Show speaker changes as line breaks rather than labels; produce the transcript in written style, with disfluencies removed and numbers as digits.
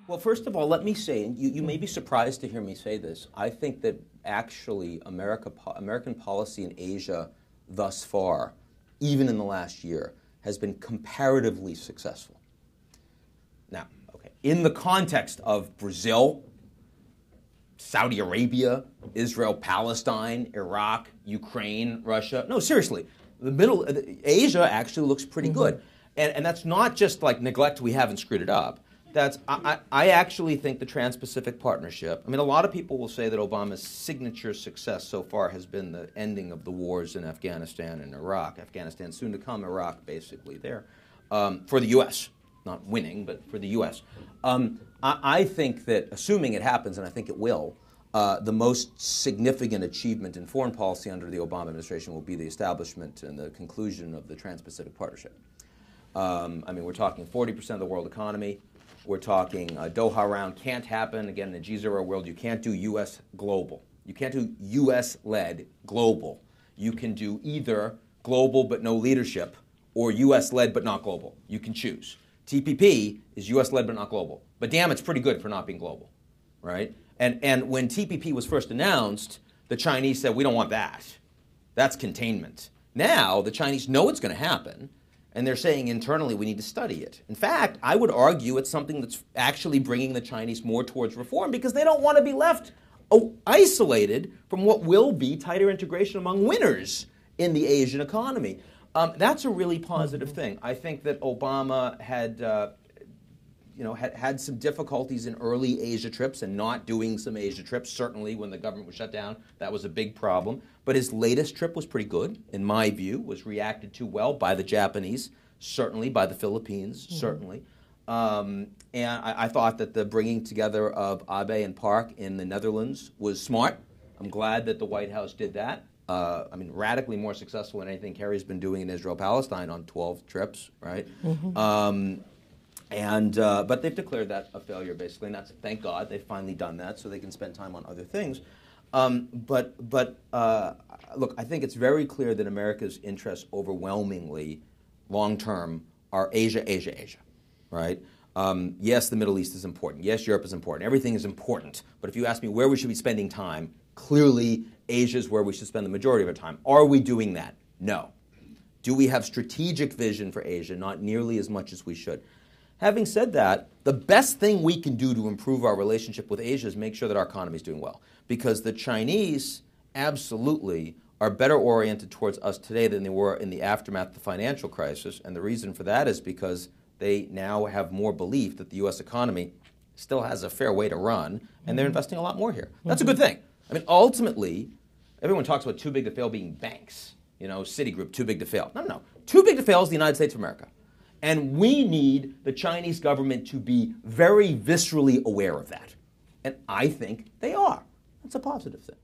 Well, first of all, let me say, and you may be surprised to hear me say this, I think that actually American policy in Asia thus far, even in the last year, has been comparatively successful. Now, okay, in the context of Brazil, Saudi Arabia, Israel, Palestine, Iraq, Ukraine, Russia. No, seriously, Asia actually looks pretty good. And that's not just like neglect, we haven't screwed it up. I actually think the Trans-Pacific Partnership, I mean, a lot of people will say that Obama's signature success so far has been the ending of the wars in Afghanistan and Iraq. Afghanistan soon to come, Iraq basically there, for the U.S., not winning, but for the U.S. I think that, assuming it happens, and I think it will, the most significant achievement in foreign policy under the Obama administration will be the establishment and the conclusion of the Trans-Pacific Partnership. I mean, we're talking 40% of the world economy. We're talking Doha round can't happen. Again, in a G0 world, you can't do U.S. global. You can't do U.S.-led global. You can do either global but no leadership or U.S.-led but not global. You can choose. TPP is U.S.-led but not global. But damn, it's pretty good for not being global, right? And when TPP was first announced, the Chinese said, we don't want that. That's containment. Now, the Chinese know it's going to happen. And they're saying internally we need to study it. In fact, I would argue it's something that's actually bringing the Chinese more towards reform because they don't want to be left isolated from what will be tighter integration among winners in the Asian economy. That's a really positive thing. I think that Obama had some difficulties in early Asia trips and not doing some Asia trips. Certainly when the government was shut down, that was a big problem. But his latest trip was pretty good, in my view, was reacted to well by the Japanese, certainly, by the Philippines, certainly. And I thought that the bringing together of Abe and Park in the Netherlands was smart. I'm glad that the White House did that. I mean, radically more successful than anything Kerry's been doing in Israel-Palestine on 12 trips, right? But they've declared that a failure, basically, and that's, thank God, they've finally done that so they can spend time on other things. Look, I think it's very clear that America's interests overwhelmingly, long-term, are Asia, Asia, Asia, right? Yes, the Middle East is important. Yes, Europe is important. Everything is important. But if you ask me where we should be spending time, clearly Asia is where we should spend the majority of our time. Are we doing that? No. Do we have strategic vision for Asia? Not nearly as much as we should. Having said that, the best thing we can do to improve our relationship with Asia is make sure that our economy is doing well. Because the Chinese absolutely are better oriented towards us today than they were in the aftermath of the financial crisis. And the reason for that is because they now have more belief that the U.S. economy still has a fair way to run, and they're investing a lot more here. That's a good thing. I mean, ultimately, everyone talks about too big to fail being banks. You know, Citigroup, too big to fail. No. Too big to fail is the United States of America. And we need the Chinese government to be very viscerally aware of that. And I think they are. That's a positive thing.